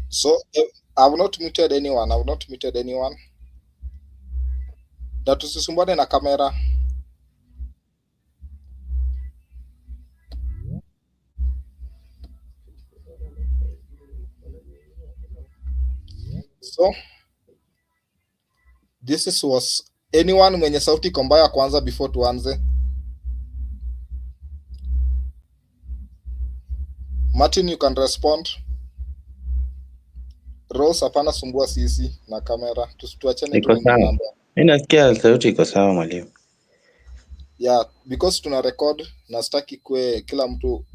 So I've not muted anyone. Na tusisumbane na kamera. So was anyone mwenye sauti iko mbaya kwanza before tuanze. Martin, you can respond. Rose, hapana sumbua sisi na kamera. Tuachane tu Iko sawa. mambo. Mimi nasikia sauti iko sawa mwalimu. Yeah, because tuna record na staki kwe kila mtu.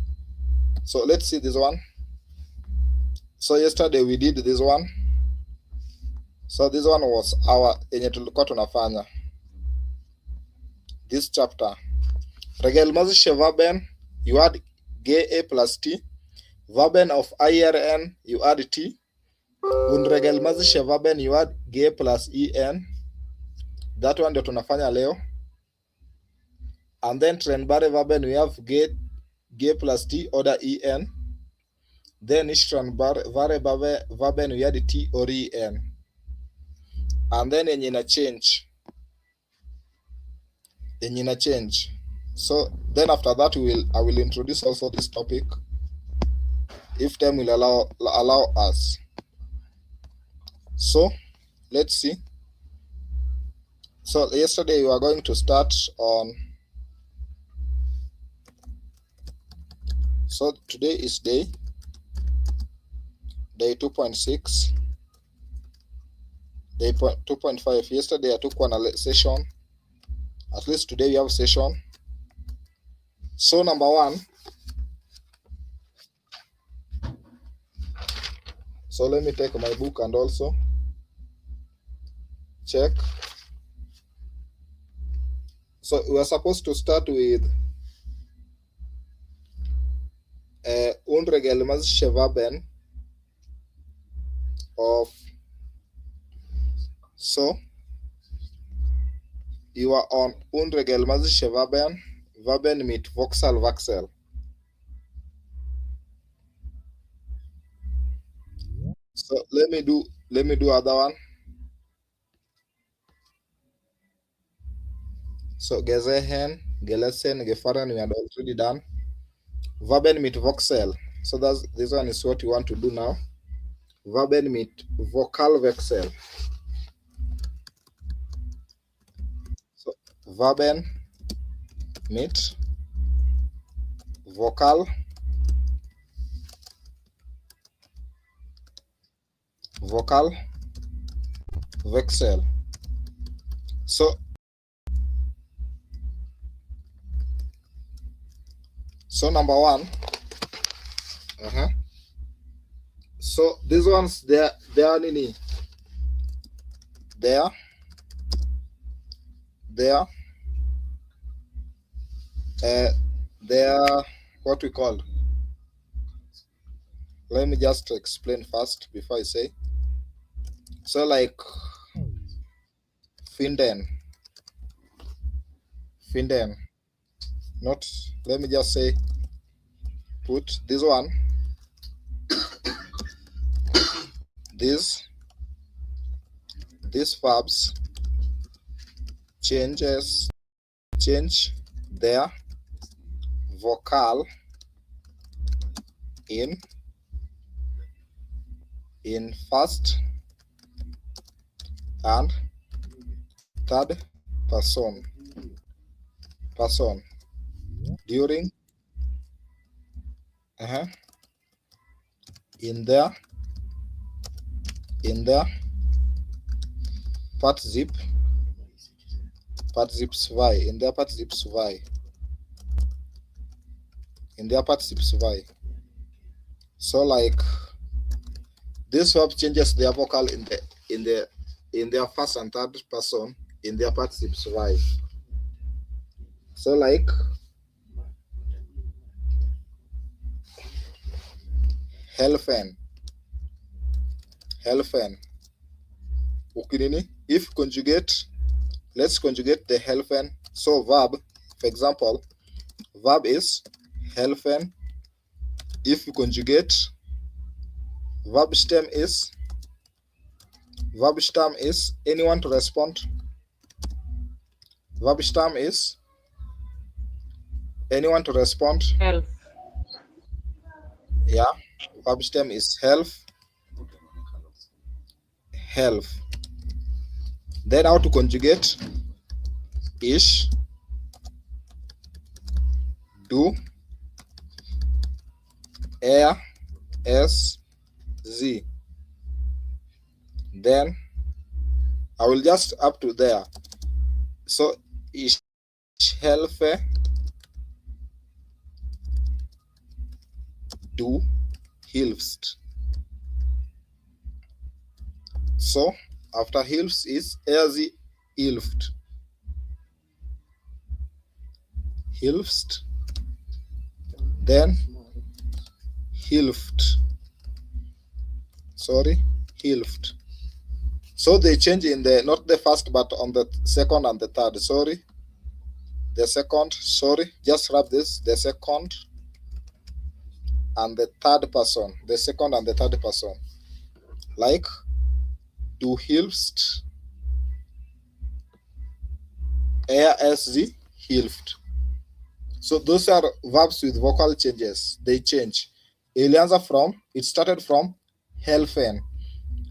So let's see this one. So yesterday we did this one. So this one was our yenye tulikuwa tunafanya. This chapter. Regelmazische Verben, you add ge plus t. Verben of IRN, you add t. Und regelmazische Verben, you add ge plus en. That one ndio tunafanya leo. And then trennbare Verben, we have ge plus t oder en. Then nicht trennbare Verben, we add t or en. And then yenye ina change. So then after that I will introduce also this topic if time will allow us. So let's see. So yesterday we were going to start on, so today is day 2.6, day 2.5. Yesterday I took one session. At least today we have a session. So number one. So let me take my book and also check. So we are supposed to start with unregelmäßige Verben of, so you are on unregelmäßige Verben mit Voksalwechsel. So let me do other one. So gesehen, gelesen, gefahren, we had already done. Verben mit Voxel. So this one is what you want to do now. Verben mit Vokalwechsel. So Verben mit Vokalwechsel. So number one. So these ones they are what we call. Let me just explain first before I say. So like finden. Not, let me just say, put this one. These verbs change their vocal in first and third person during in their Partizip 2, in their Partizip 2. So like this verb changes their vocal in their first and third person in their Partizip 2. So like helfen. Ukinini, if conjugate, let's conjugate the helfen. So verb, for example, verb is helfen. If you conjugate Verb stem is anyone to respond? Verb stem is anyone to respond? Health. Yeah, verb stem is health. Health. Then how to conjugate? Ish, do, er, s, z. Then I will just up to there. So ich helfe, du hilfst. So after hilfst is sie hilft. Hilfst, then hilft. Sorry, hilft. So they change in the, not the first, but on the second and the third. Sorry, the second. Sorry, just wrap this. The second and the third person. The second and the third person. Like, du hilfst, sie hilft. So those are verbs with vocal changes. They change. It started from helfen.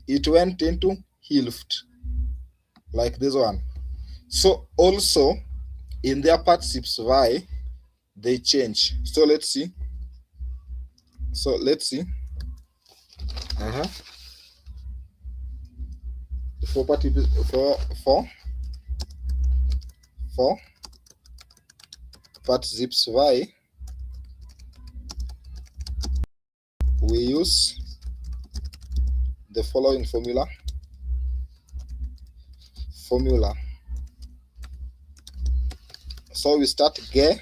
It went into hilft. Like this one. So also in their participes y, they change. So let's see. For particips y, we use the following formula. So we start ge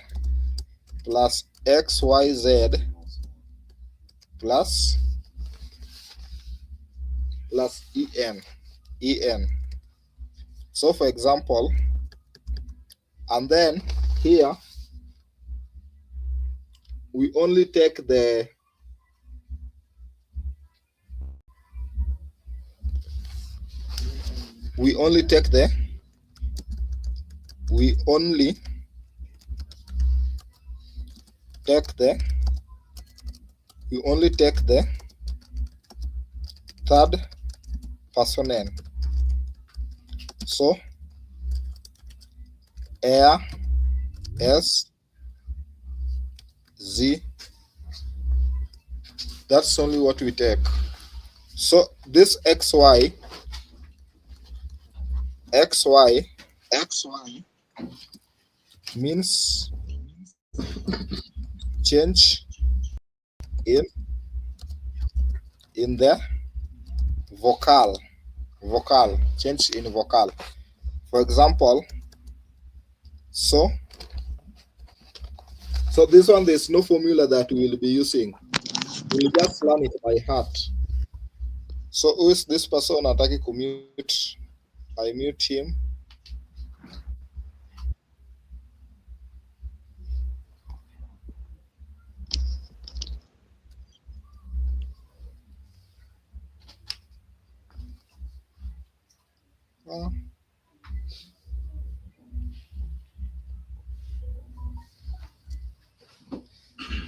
plus xyz plus en. So for example, and then here we only take the we only take the third person n. So er, s, z. That's only what we take. So this xy means change in the vocal. Change in vocal. For example, so this one, there's no formula that we will be using. We'll just learn it by heart. So who is this person? Ataki commute. I mute him.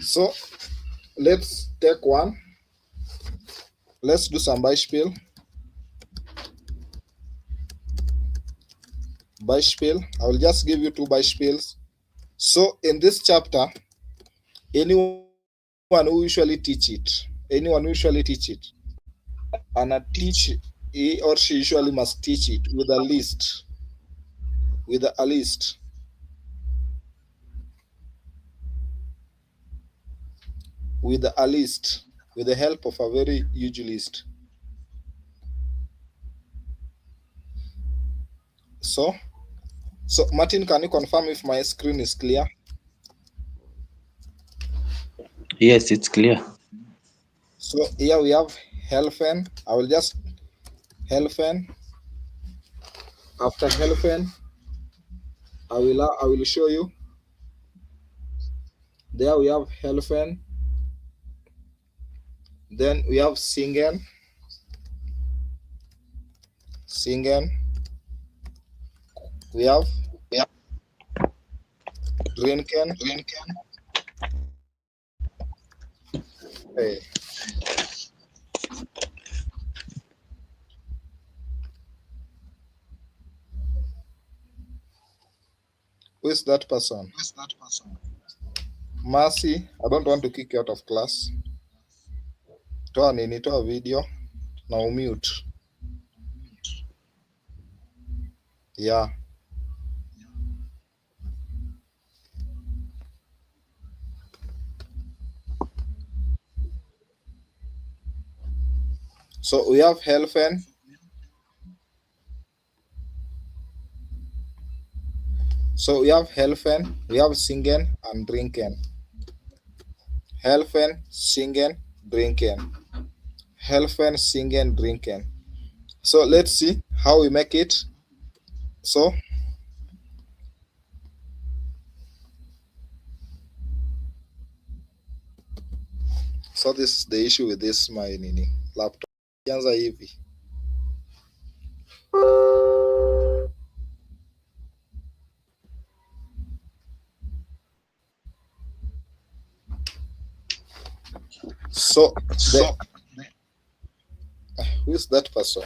So let's take one. Let's do some Beispiel. I will just give you two Beispiels. So in this chapter, anyone who usually teach it, and he or she usually must teach it with a list. With the help of a very huge list. So Martin, can you confirm if my screen is clear? Yes, it's clear. So here we have helfen. I will just helfen. After helfen, I will show you. There we have helfen. Then we have singen. Singen. We have drinken. Hey. Who is that person? Mercy. I don't want to kick you out of class. Toa nini, toa video na umute. Yeah. So we have helfen. So we have helfen, we have singen and drinken. Helfen, singen, drinken. Helfen, singen, drinken. So let's see how we make it. So this is the issue with this my nini laptop. Ianza hivi. So who is that person?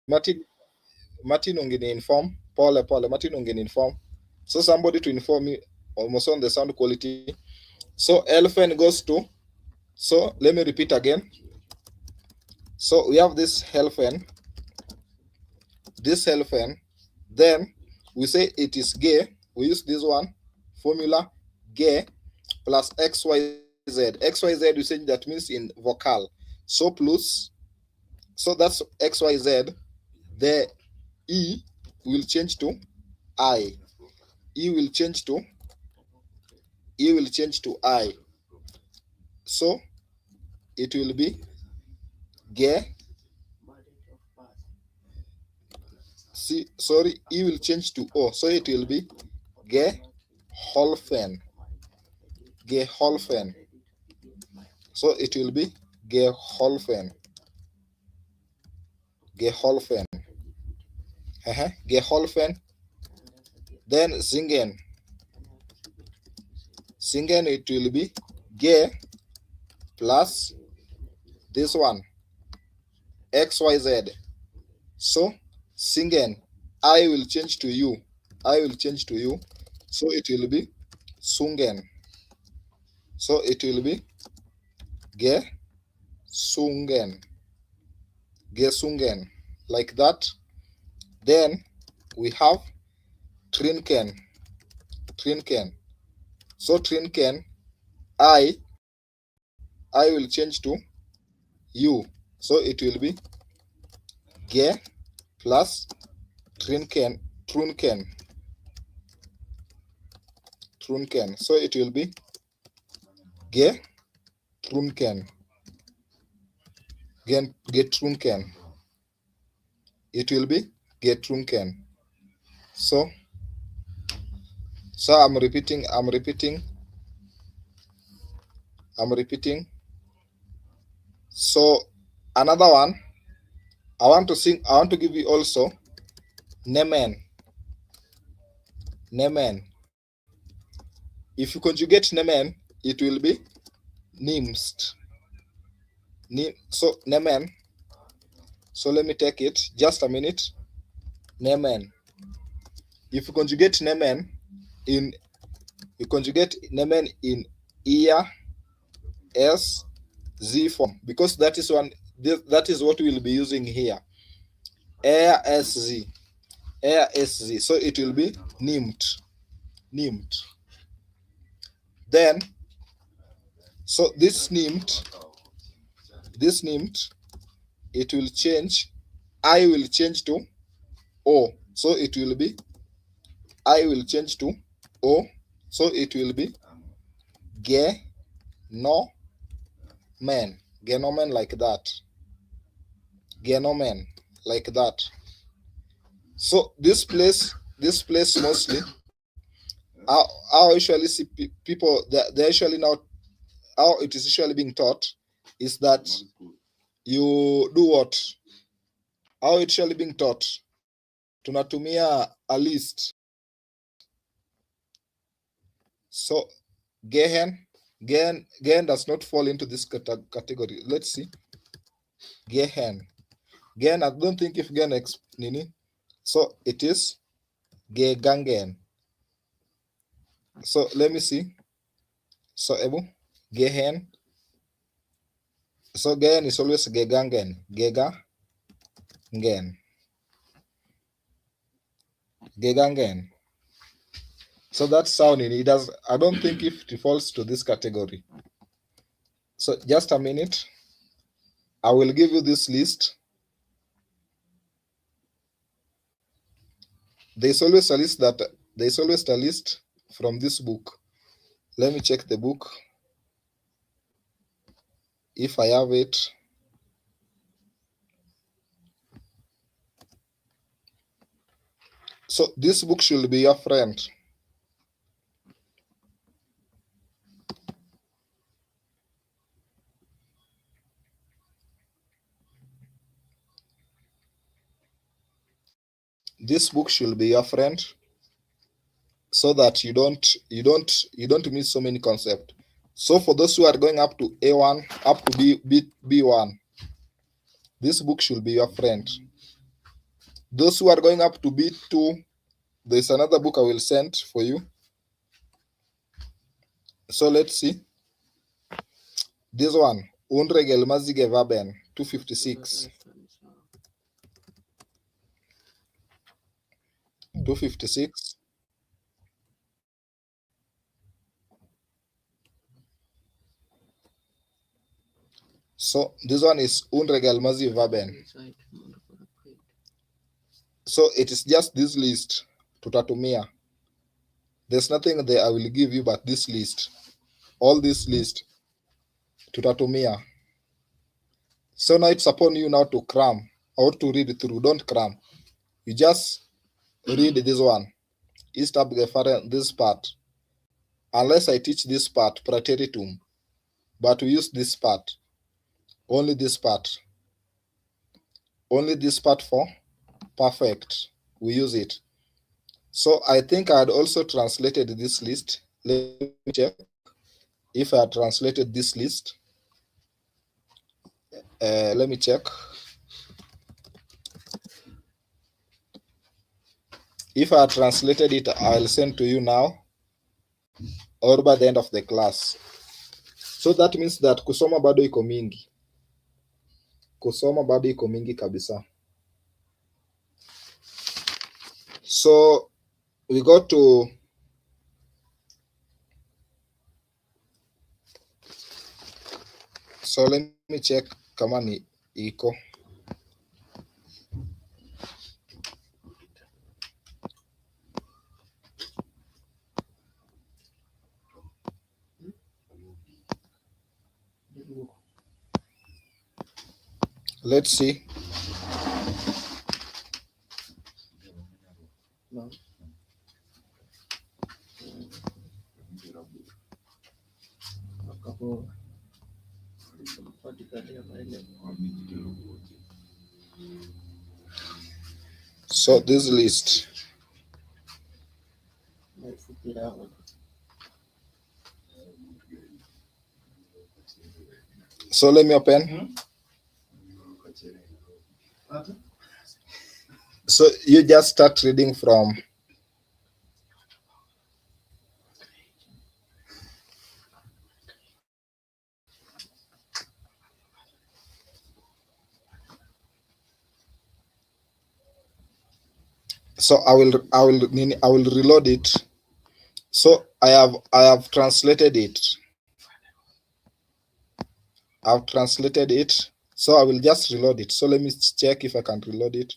Martin ungeni inform. Pole. Martin ungeni inform. So somebody to inform me almost on the sound quality. So elephant goes to. So let me repeat again. So we have this elephant. Then we say it is gay. We use this one formula, gay plus xyz. Xyz we say that means in vocal. So plus, so that's xyz. The e will change to I. E will change to I. So it will be gay. E will change to O. So it will be Geholfen. So it will be Geholfen. Geholfen. Then Singen. It will be Ge plus this one XYZ. So Singen, I will change to you. So it will be Sungen. So it will be Gesungen. Like that. Then we have Trinken. So Trinken, I will change to you. So it will be Ge plus Trunken. So it will be Ge Trunken. Get Trunken. It will be Get Trunken. So I'm repeating. So another one, I want to give you also Nemen. If you conjugate Nemen, it will be Nimst. So Nemen. So let me take it. Just a minute. Nemen. If you conjugate Nemen in ear, S, Z form, because that is what we will be using here. Air SZ. So it will be Nimt. Then, so this Nimt, it will change. I will change to O. So it will be I will change to O. So it will be Genomen. Genomen like that. So this place mostly, I usually see people that they actually now, how it is usually being taught is that you do what? How it's usually being taught? Tunatumia a list. So Gehen does not fall into this category. Let's see. Gehen, I don't think if Gen X Nini. So it is Gegangen. So let me see. So Ebu, Gehen. So Gehen is always Gegangen. Gegangen. So that sounding, it does. I don't think if it falls to this category. So just a minute. I will give you this list. There's always a list from this book. Let me check the book if I have it. So this book should be your friend. This book should be your friend, so that you don't miss so many concepts. So for those who are going up to A1, up to B1, this book should be your friend. Those who are going up to B2, there's another book I will send for you. So let's see. This one, Unregelmäßige Verben, 256. 256. So this one is unregelmäßige Verben. So it is just this list, tutatumia. There's nothing there I will give you but this list. All this list, tutatumia. So now it's upon you now to cram or to read through. Don't cram. You just read this one. Ist abgefahren, this part. Unless I teach this part, prateritum. But we use this part. Only this part. Only this part for perfect. We use it. So I think I had also translated this list. Let me check if I had translated this list. Let me check. If I had translated it, I'll send to you now or by the end of the class. So that means that kusoma bado iko mingi. Kusoma bado iko mingi kabisa. So we go to so let me check kama ni iko. Let's see. So this list. So let me open. So you just start reading from so I will reload it. So I have translated it. I've translated it. So I will just reload it. So let me check if I can reload it.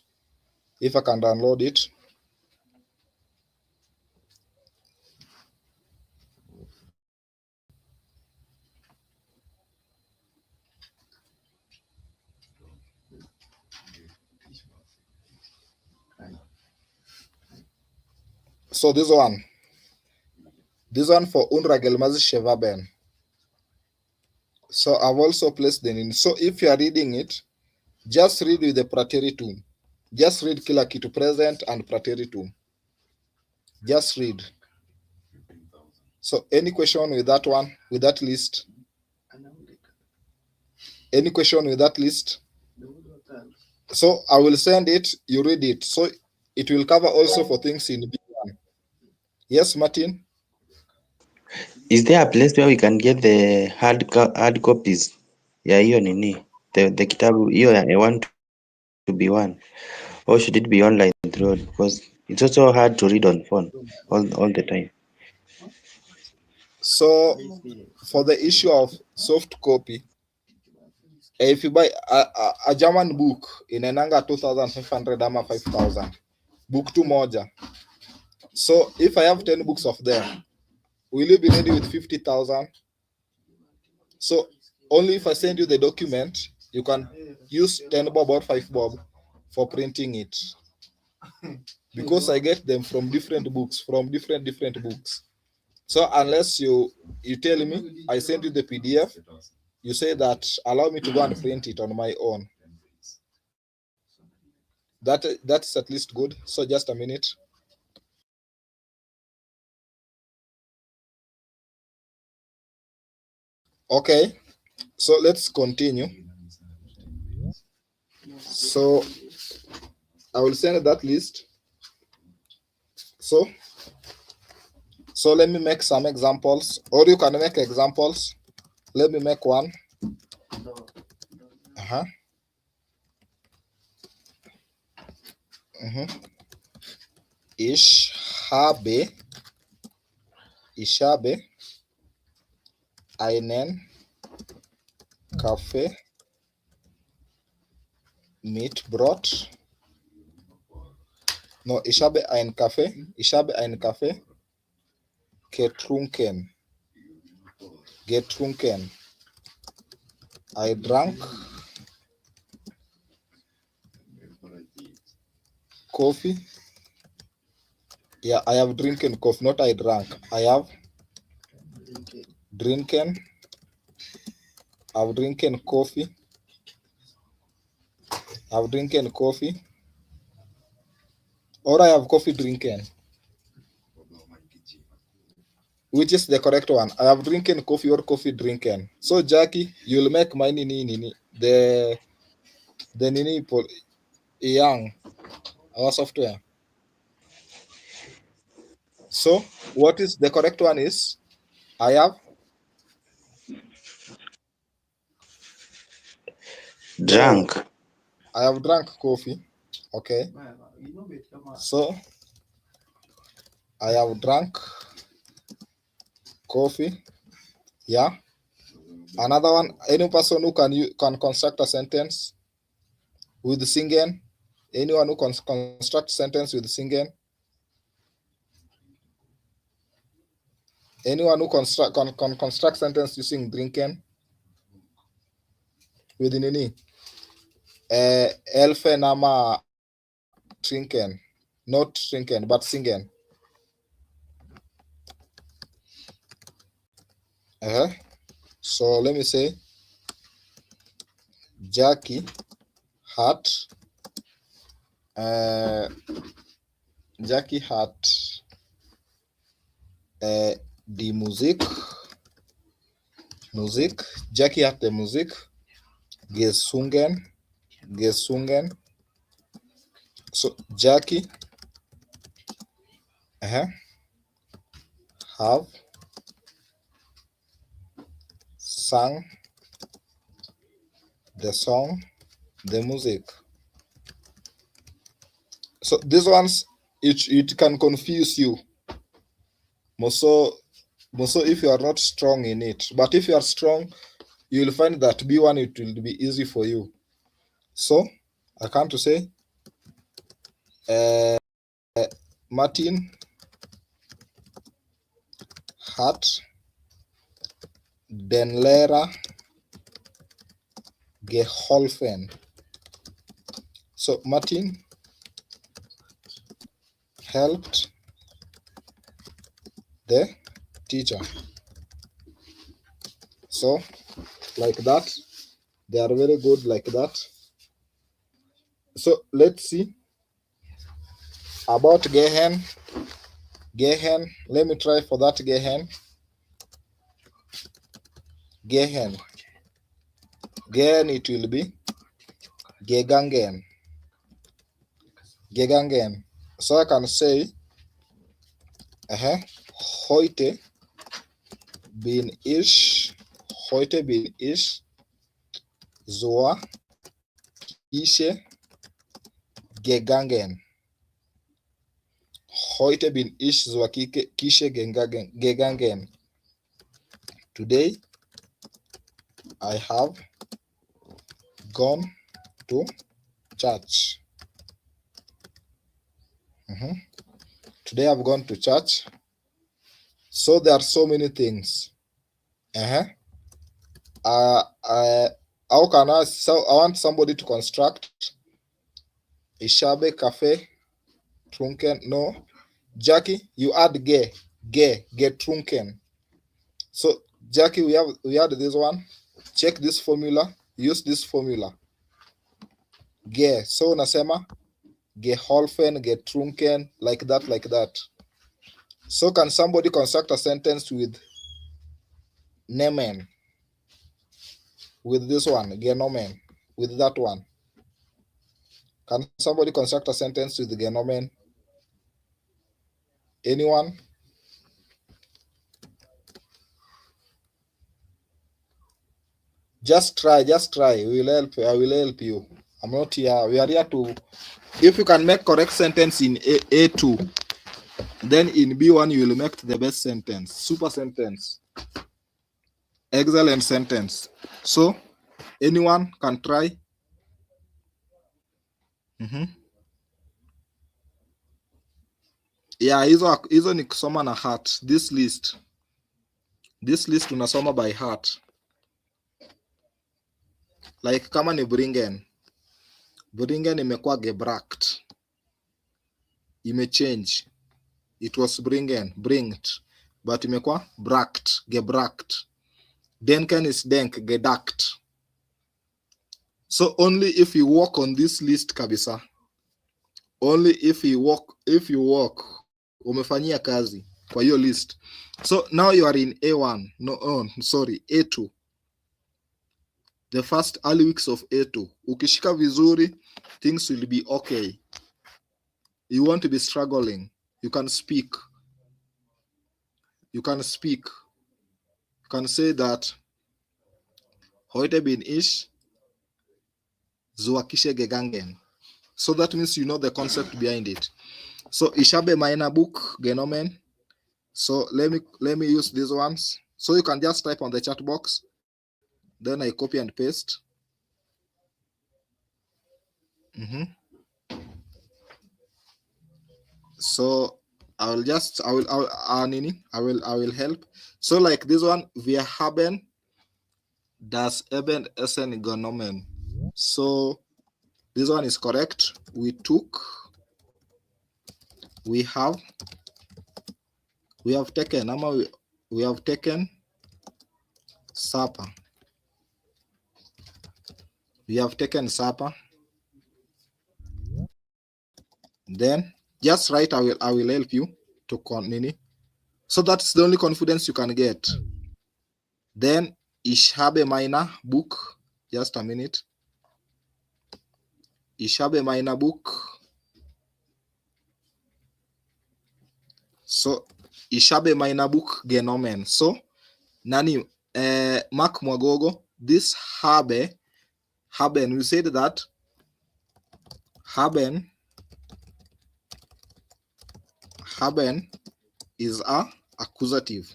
If I can download it. So this one for unregelmäßige Verben. So I've also placed them in. So if you are reading it, just read with the prateritum. Just read kila kitu, present and prateritum. Just read. So any question with that one, with that list? Any question with that list? So I will send it, you read it. So it will cover also for things in B1. Yes, Martin? Is there a place where we can get the hard copies? Yeah, hiyo nini? The kitabu hiyo ya A1 to B1. Or should it be online through? Because it's also hard to read on phone all the time. So for the issue of soft copy, if you buy a German book inaendanga 2,500 ama 5,000. Book tu moja. So if I have 10 books of them, will you be ready with 50,000? So only if I send you the document, you can use 10 bob or 5 bob for printing it. Because I get them from different books, from different books. So unless you tell me, I send you the PDF, you say that allow me to go and print it on my own. That's at least good. So just a minute. Okay, so let's continue. So I will send that list. So let me make some examples, or you can make examples. Let me make one. Ich habe einen Kaffee mit Brot. No, ich habe einen Kaffee getrunken. I drank coffee. Yeah, I have drinking coffee, not I drank. I have drinking. I've drinking coffee. I've drinking coffee. Or I have coffee drinking. Which is the correct one? I have drinking coffee or coffee drinking. So Jackie, you'll make my nini the nini young our software. So what is the correct one is I have Drunk. I have drank coffee. Okay. So I have drank coffee. Yeah. Another one, any person who can construct a sentence with singing. Anyone who can construct sentence with singing. Anyone who can construct sentence using drinking with nini? Elfen ama drinking. Not drinking, but singing. So let me say Jackie had die Musik. Jackie hat die Musik gesungen. So Jackie have sang the song, the music. So these ones, it can confuse you. Also, if you are not strong in it. But if you are strong, you will find that B1, it will be easy for you. So I come to say Martin hat den Lehrer geholfen. So Martin helped the teacher. So like that, they are very good like that. So let's see about gehen. Let me try for that gehen. Gehen, it will be gegangen. So I can say heute bin ich zur Kirche gegangen. Heute bin ich zur Kirche gegangen. Today I have gone to church. Today I've gone to church. So there are so many things. How can I? So I want somebody to construct. Ich habe Kaffee trunken. No, Jackie, you add getrunken. So Jackie, we add this one. Check this formula. Use this formula. So nasema geholfen, getrunken, like that. So can somebody construct a sentence with nemen? With this one, genomen, with that one. Can somebody construct a sentence with the genomen? Anyone? Just try. We will help. I will help you. I'm not here. We are here to. If you can make correct sentence in A2, then in B1 you will make the best sentence. Super sentence. Excellent sentence. So, anyone can try. Yeah, hizo ni kusoma na heart. This list unasoma by heart. Like kama ni bringen imekuwa gebracht, imechange. It was bringed, but imekuwa gebracht. Denken is gedacht. So only if you walk on this list kabisa, only if you walk umefanyia kazi kwa hiyo list. So now you are in A1. A2. The first early weeks of A2. Ukishika vizuri, things will be okay. You won't be struggling. You can speak. You can say that heute bin ich zuakische gegangen. So that means you know the concept behind it. So ich habe meine Buch genommen. So let me use these ones. So you can just type on the chat box. Then I copy and paste. So I will help. So like this one, wir haben das Essen genommen. So this one is correct. We have taken. We have taken supper. We have taken supper. Then just write. I will help you to continue. So that's the only confidence you can get. Then ich habe meine Buch. Just a minute. Ich habe meine Buch. So ich habe meine Buch genommen. So nani Mark Mwagogo, this haben, we said that haben is accusative.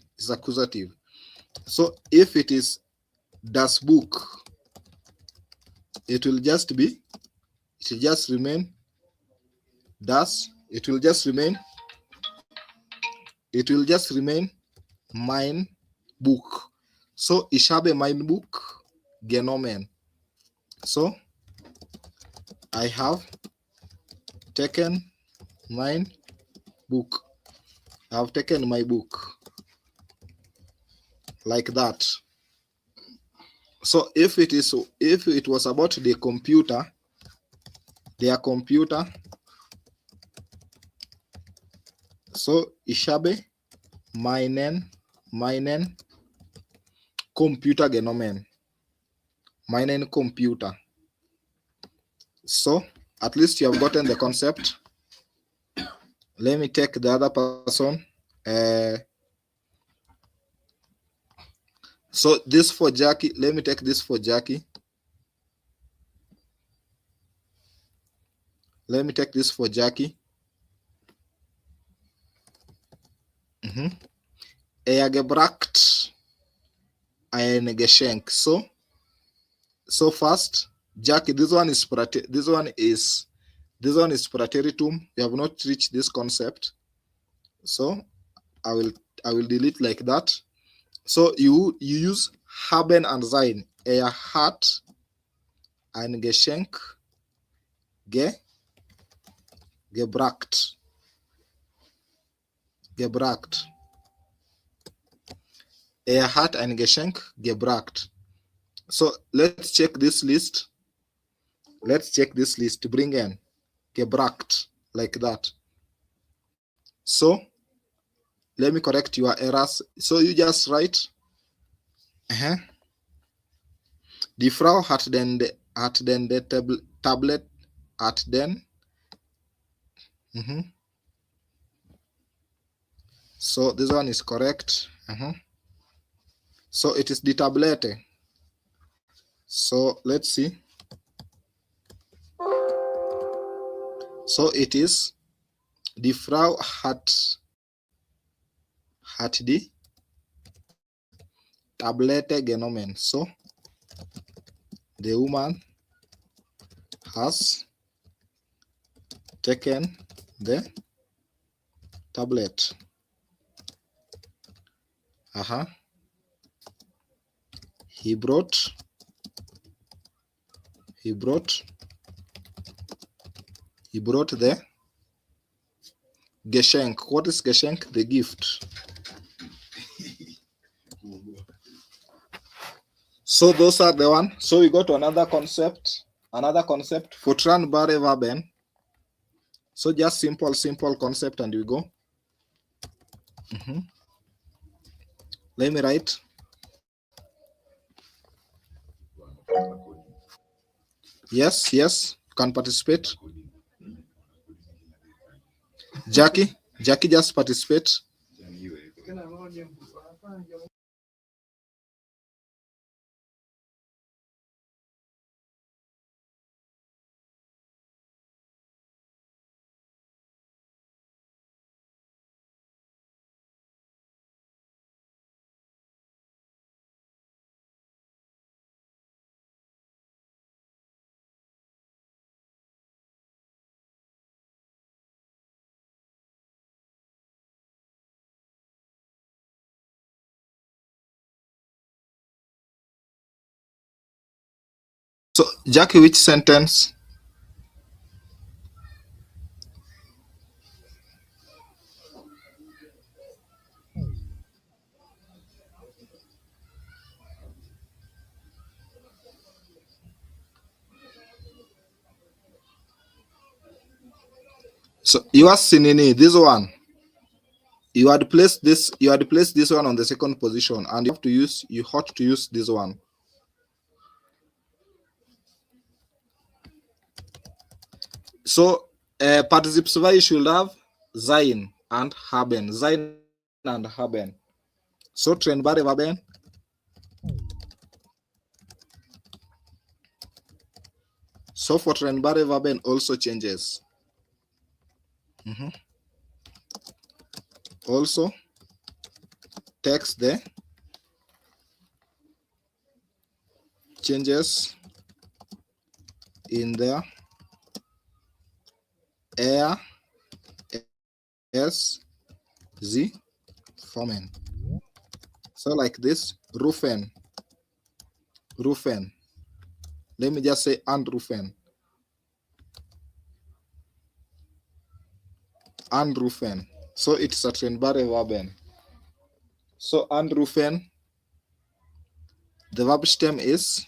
So if it is das Buch, it will just remain mein Buch. So ich habe mein Buch genommen. So I have taken mein book. I have taken my book. Like that. So if it was about their computer, so ich habe meinen Computer genommen. Meinen Computer. So at least you have gotten the concept. Let me take the other person. So this for Jackie. Let me take this for Jackie. Let me take this for Jackie. Gebracht ein Geschenk. So first, Jackie, this one is Prateritum. You have not reached this concept. So I will delete like that. So you use haben and sein. Hat ein Geschenk gebracht. Hat ein Geschenk gebracht. So let's check this list. Bring in gebracht like that. So let me correct your errors. So you just write Die Frau hat den Tablet at den. So this one is correct. So it is die Tablette. So let's see. So it is die Frau hat die Tablette genommen. So the woman has taken the tablet. He brought the Geschenk. What is Geschenk? The gift. So those are the one. So we go to another concept for Tranbare Verben. So just simple concept, and we go. Let me write. Yes, you can participate. Jackie, just participate. So Jackie, which sentence? So you are Sinini, this one. You had placed this one on the second position, and you ought to use this one. So participle zwei should have sein and haben. Sein and haben. So trennbare Verben. So for trennbare Verben also changes. Also takes the changes in their er, s, z formen. So like this, rufen. Let me just say anrufen. So it's a trennbare Verben. So anrufen, the verb stem is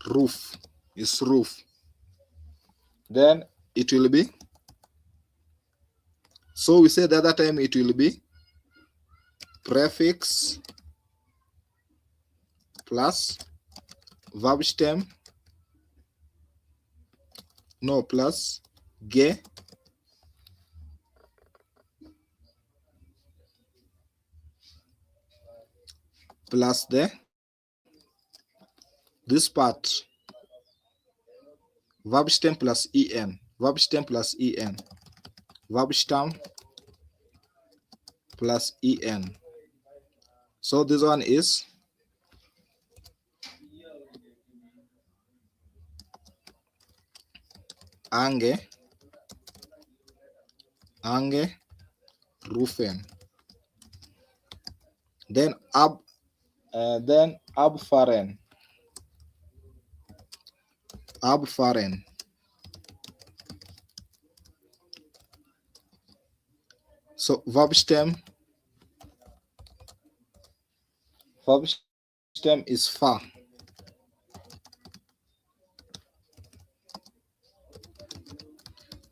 roof. Then it will be. So we say the other time it will be prefix plus verb stem. No, plus ge plus this part verb stem plus en. Verb stem plus en. So this one is angerufen. Then abfahren. So verb stem is fahr.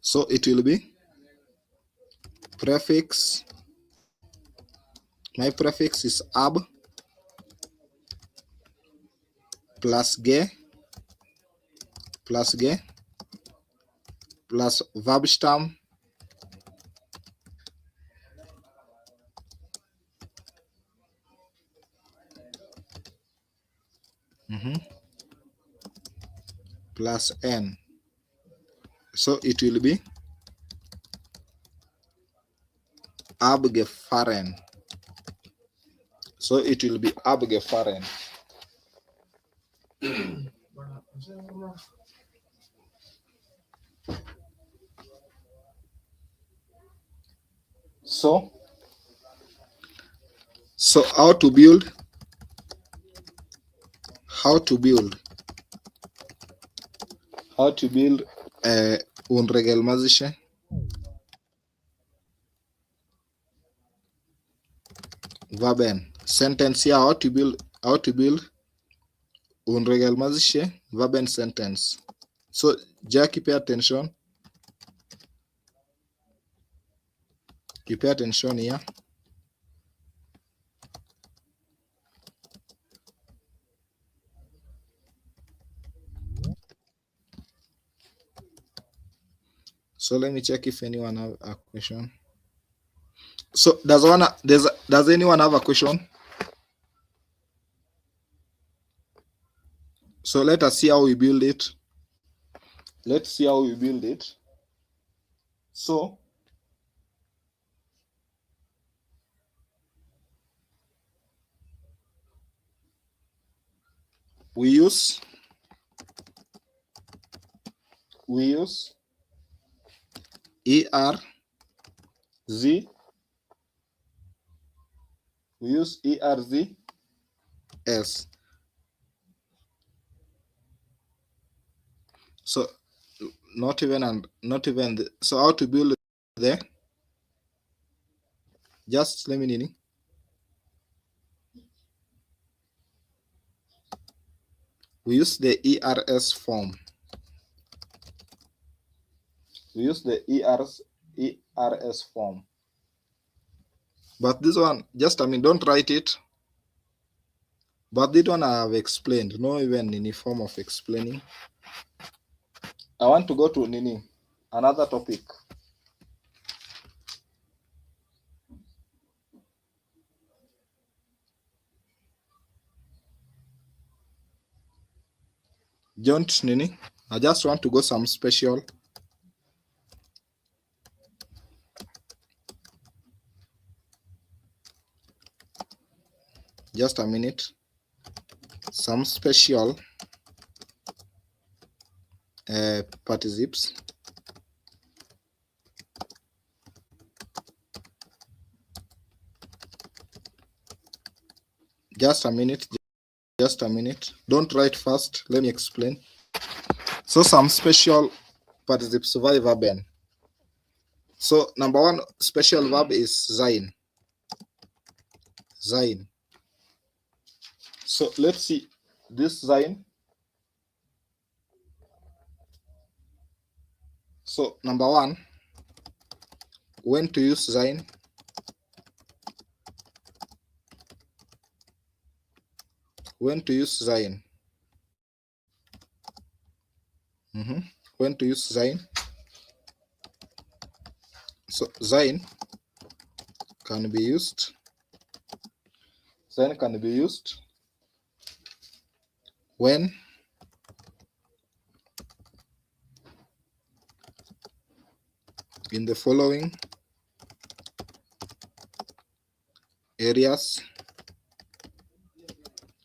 So it will be prefix. My prefix is ab plus ge plus verb stem plus n. So it will be abgefahren. So it will be abgefahren. So how to build unregelmäßige Verben sentence here. How to build unregelmäßige Verben sentence. So Jackie, pay attention. You pay attention here. So let me check if anyone have a question. So does anyone have a question? So let us see how we build it. Let's see how we build it. So we use ERZ. We use ERZS. So not even so how to build there? Just let me know. We use the ERS form. We use the ERS form. But this one, don't write it. But this one I have explained, no even any form of explaining. I want to go to another topic. Don't I just want to go some special. Just a minute. Some special participes. Just a minute. Don't write fast. Let me explain. So some special participes verb. So number one special verb is sein. So let's see this sein. So number one, when to use sein? When to use sein? When to use sein? So sein can be used. Sein can be used when in the following areas.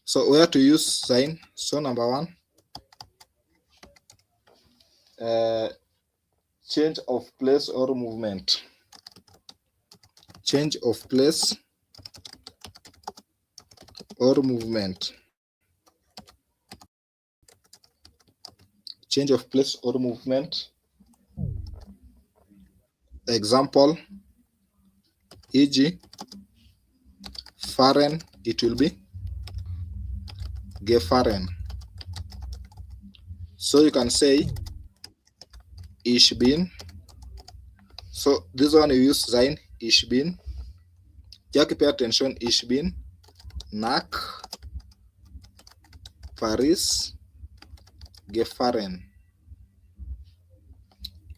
So where to use sein? So number one, change of place or movement. Change of place or movement. Change of place or movement. Example, e.g. fahren, it will be gefahren. So you can say ich bin. So this one you use sein, ich bin. Just pay attention, ich bin nach Paris gefahren.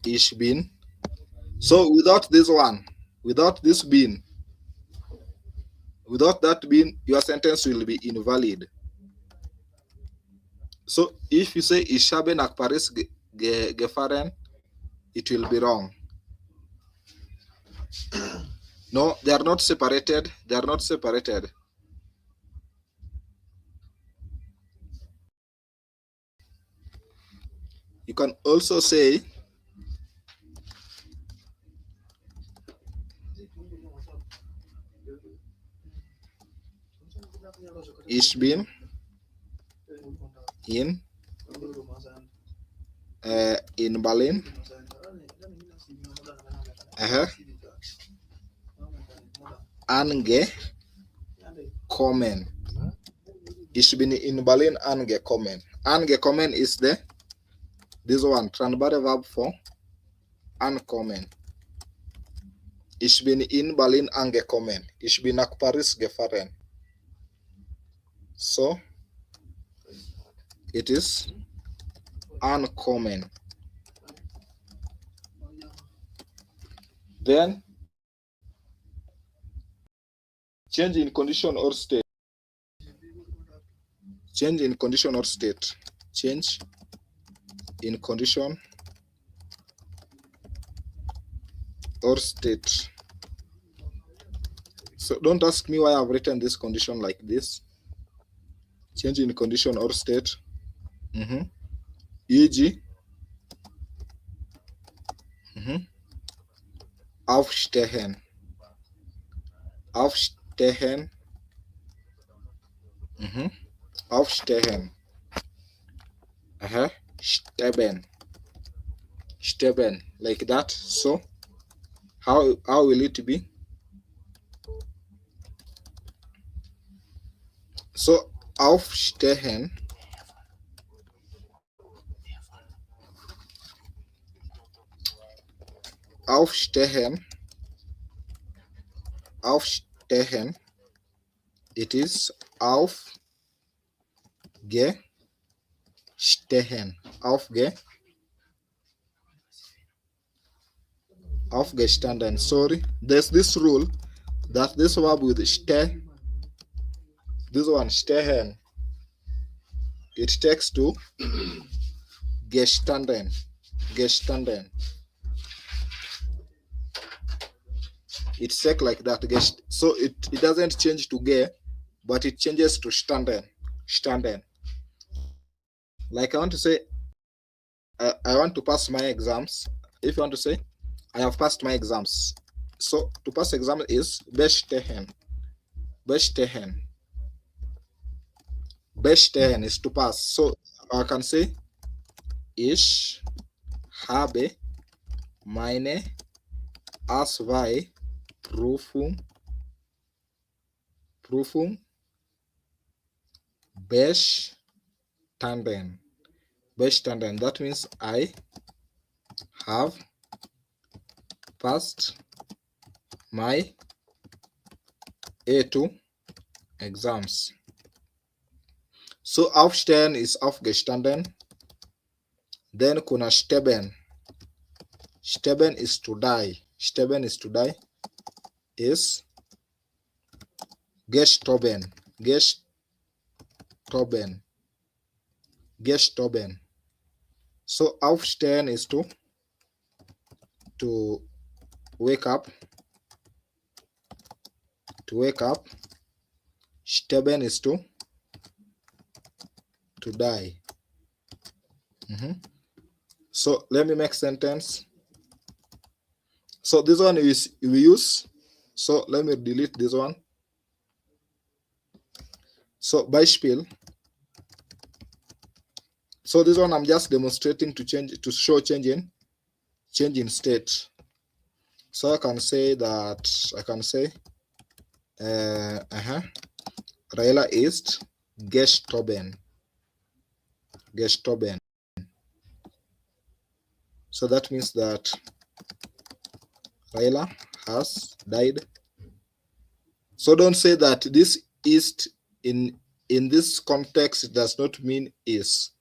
Ich bin. So without this one, without this bin, without that bin, your sentence will be invalid. So if you say ich habe nach Paris gefahren, it will be wrong. No, they are not separated. They are not separated. You can also say ich bin in Berlin angekommen. Ich bin in Berlin angekommen. Angekommen is this one, transbare verb for ankommen. Ich bin in Berlin angekommen. Ich bin nach Paris gefahren. So it is ankommen. Then change in condition or state. Change in condition or state. Change in condition or state. So don't ask me why I've written this condition like this. Change in condition or state. E.g. Aufstehen. Aufstehen. Aufstehen. Steben. Steben. Like that. So how will it be? So aufstehen. Aufstehen. Aufstehen. It is aufgestehen. Aufgestanden. Sorry, there's this rule that this verb with ste, this one stehen, it takes to gestanden. Gestanden. It's like that. So it doesn't change to ge, but it changes to standen. Standen. Like I want to say, I want to pass my exams. If you want to say, I have passed my exams. So to pass exam is bestehen. Bestehen. Bestehen is to pass. So I can say, ich habe meine A2 Prüfung bestanden. Bestanden. That means I have passed my A2 exams. So aufstehen is aufgestanden. Then kuna steben. Steben is to die. Steben is to die. Is gestorben. Gestorben. Gestorben. So aufstehen is to wake up. To wake up. Sterben is to die. So let me make sentence. So this one is we use. So let me delete this one. So Beispiel. So this one I'm just demonstrating to show change in state. So I can say that Raila ist gestorben. Gestorben. So that means that Raila has died. So don't say that this ist in in this context, it does not mean is.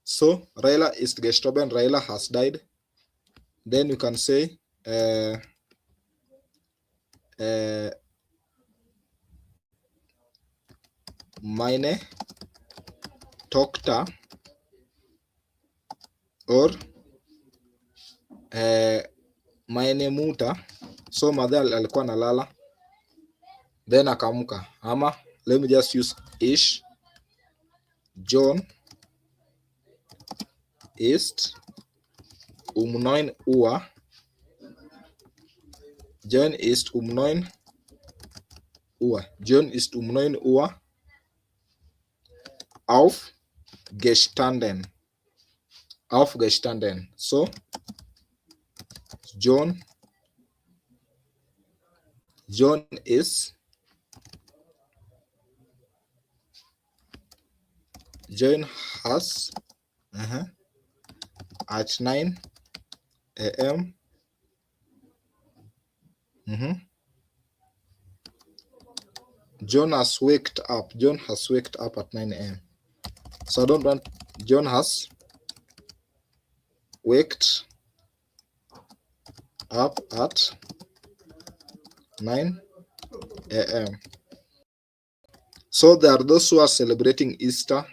So Raila ist gestorben, Raila has died. Then you can say meine Tochter or meine Mutter. So mother alikuwa nalala, then akamuka. Ama let me just use ish. John ist 9 Uhr. John ist 9 Uhr. John ist 9 Uhr aufgestanden. Aufgestanden. So John is John has at 9 a.m. John has waked up. John has waked up at 9 a.m. So I don't want John has waked up at 9 a.m. So there are those who are celebrating Easter.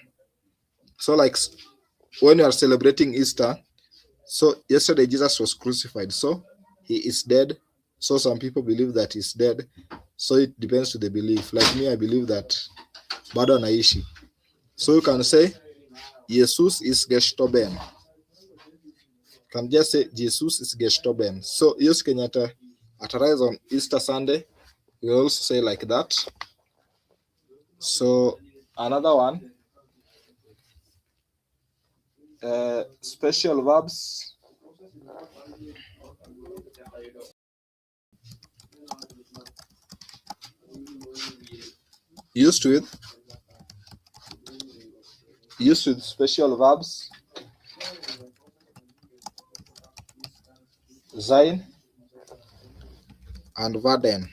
So like when you are celebrating Easter, so yesterday Jesus was crucified, so he is dead. So some people believe that he's dead. So it depends to the belief. Like me, I believe that bado anaishi. So you can say Jesus ist gestorben. You can just say Jesus ist gestorben. So Yesu Kenyatta arise on Easter Sunday. We also say like that. So another one, special verbs. Used with special verbs. Sein and werden.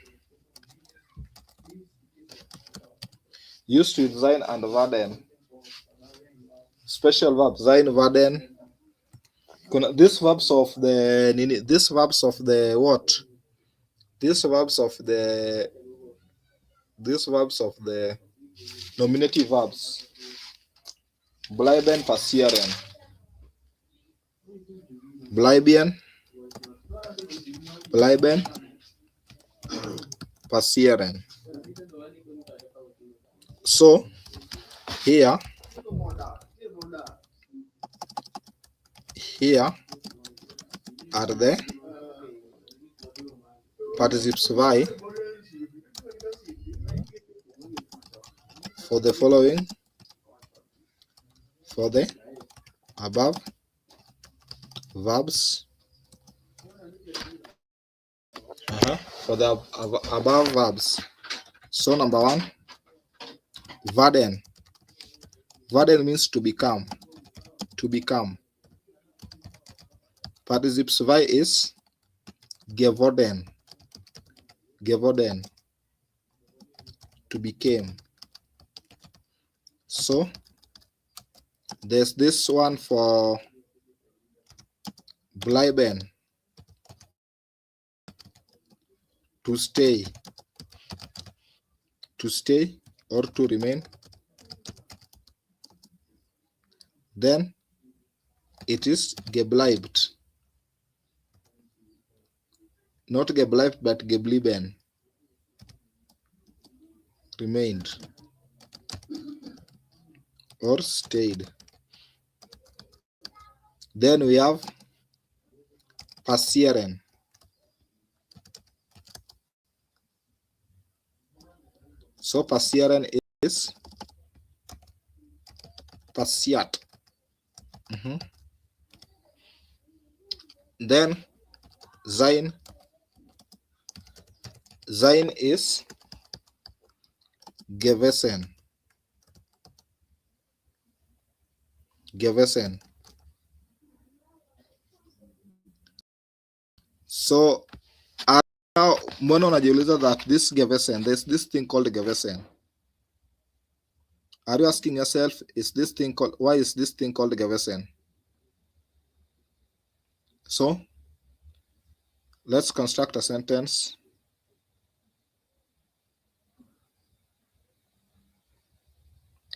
Used with sein and werden. Special verbs, sein, werden. These verbs of the what? These verbs of the nominative verbs. Bleiben, passieren. Bleiben, passieren. So here are the participes Y for the following, for the above verbs. For the above verbs. So number 1, werden. Werden means to become. To become. Participes Y is geworden. Geworden. To became. So there's this one for bleiben. To stay. To stay or to remain. Then it is gebleibt. Not gebleibt, but geblieben. Remained. Or stayed. Then we have passieren. So passieren is passiert. Then sein. Sein is gewesen. Gewesen. So now mbona unajiuliza that this gewesen, there's this thing called gewesen. Are you asking yourself, why is this thing called gewesen? So let's construct a sentence.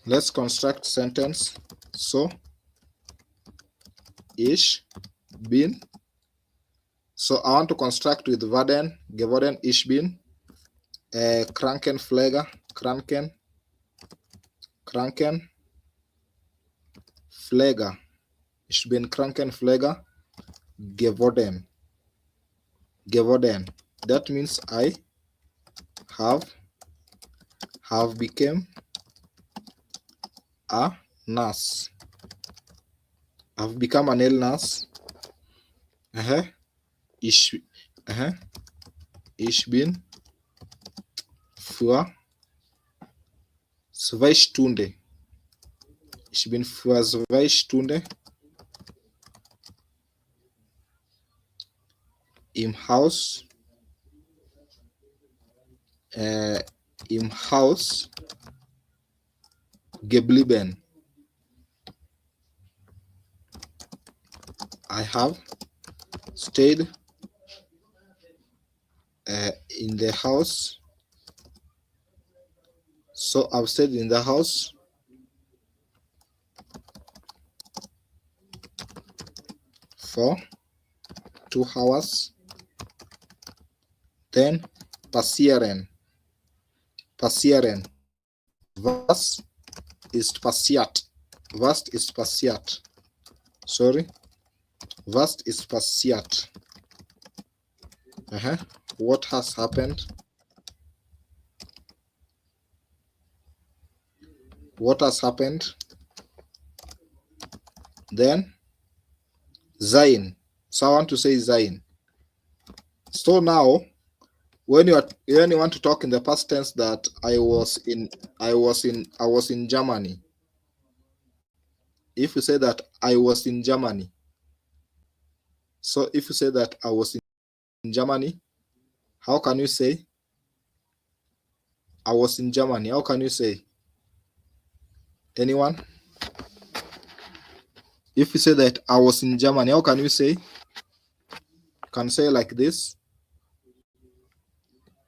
Let's construct sentence. So ich bin. So I want to construct with werden, geworden, ich bin, Krankenpfleger, Krankenpfleger. Ich bin Krankenpfleger geworden. That means I have become a nurse. I've become an nurse. Ich bin für 2 Stunden. Ich bin für 2 Stunden im Haus geblieben. I have stayed in the house. So I've stayed in the house for 2 hours. Then passieren. Was ist passiert? Was ist passiert? Sorry. Was ist passiert? What has happened? What has happened? Then sein. So I want to say sein. So now when you want to talk in the past tense that I was in Germany. If you say that I was in Germany. So if you say that I was in Germany, how can you say I was in Germany? How can you say? Anyone? If you say that I was in Germany, how can you say? You can say like this.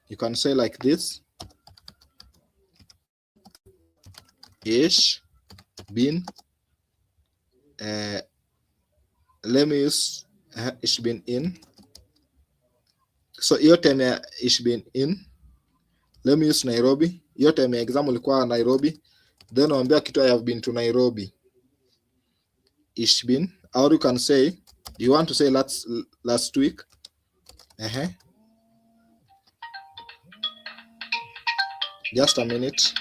You can say like this. Ich bin. Let me use ich bin in. So hiyo time ich bin in. Let me use Nairobi. Hiyo time example ilikuwa Nairobi. Then uambia kitu I have been to Nairobi. Ich bin. Or you can say, you want to say last week. Just a minute.